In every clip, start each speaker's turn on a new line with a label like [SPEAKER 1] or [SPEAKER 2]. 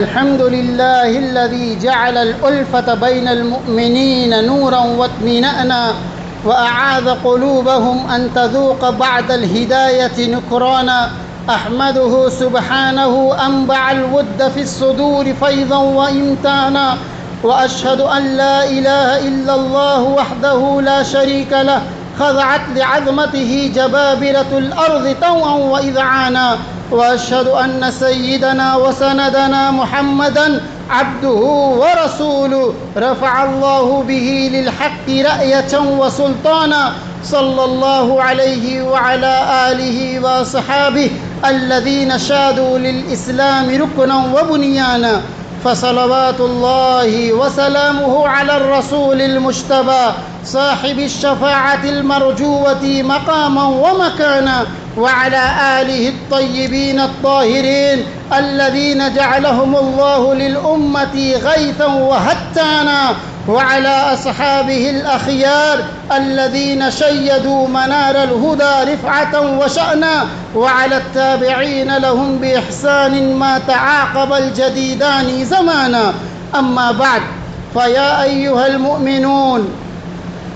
[SPEAKER 1] الحمد لله الذي جعل الألفة بين المؤمنين نورا واطمئنانا وأعاذ قلوبهم أن تذوق بعد الهداية نكرانا. أحمده سبحانه أنبع الود في الصدور فيضا وإمتانا، وأشهد أن لا إله إلا الله وحده لا شريك له خضعت لعظمته جبابرة الأرض طوعا وإذعانا، وأشهد أن سيدنا وسندنا محمدا عبده ورسوله رفع الله به للحق رأية وسلطانا، صلى الله عليه وعلى آله وصحابه الذين شادوا للإسلام ركنا وبنيانا. فصلوات الله وسلامه على الرسول المجتبى صاحب الشفاعة المرجوة مقاما ومكانا، وعلى آله الطيبين الطاهرين الذين جعلهم الله للأمة غيثا وهتانا، وعلى أصحابه الأخيار الذين شيدوا منار الهدى رفعة وشأنا، وعلى التابعين لهم بإحسان ما تعاقب الجديدان زمانا. أما بعد، فيا أيها المؤمنون،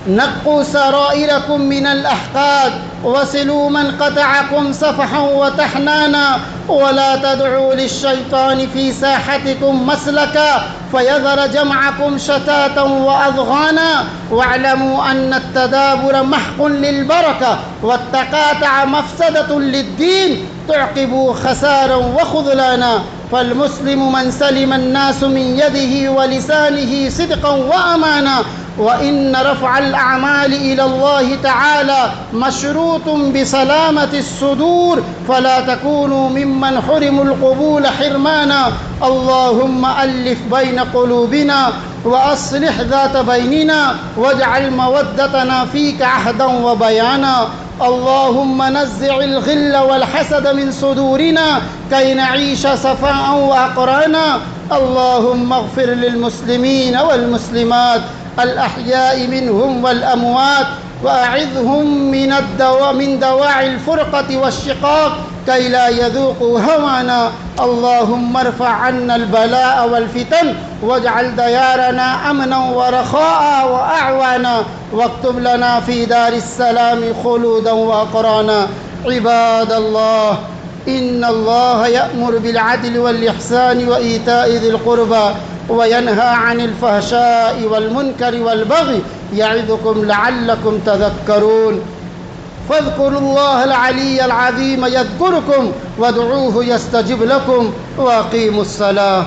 [SPEAKER 1] نقوا سرائركم من الأحقاد وصلوا من قطعكم صفحا وتحنانا، ولا تدعوا للشيطان في ساحتكم مسلكا فيذر جمعكم شتاتا وأضغانا، واعلموا أن التدابر محق للبركة والتقاطع مفسدة للدين تعقب خسارا وخذلانا. فالمسلم من سلم الناس من يده ولسانه صدقا وأمانا، وإن رفع الأعمال إلى الله تعالى مشروط بسلامة الصدور، فلا تكونوا ممن حرموا القبول حرمانا. اللهم ألف بين قلوبنا وأصلح ذات بيننا واجعل مودتنا فيك عهدا وبيانا. اللهم نزع الغل والحسد من صدورنا كي نعيش صفاء وأقرانا. اللهم اغفر للمسلمين والمسلمات الأحياء منهم والأموات، وأعذهم من دواعي الفرقة والشقاق كي لا يذوقوا هوانا. اللهم ارفع عنا البلاء والفتن واجعل ديارنا أمنا ورخاء وأعوانا، واكتب لنا في دار السلام خلودا وأقرانا. عباد الله، إن الله يأمر بالعدل والإحسان وإيتاء ذي القربى وينهى عن الفحشاء والمنكر والبغي يعظكم لعلكم تذكرون. فاذكروا الله العلي العظيم يذكركم وادعوه يستجب لكم، وأقيموا الصلاة.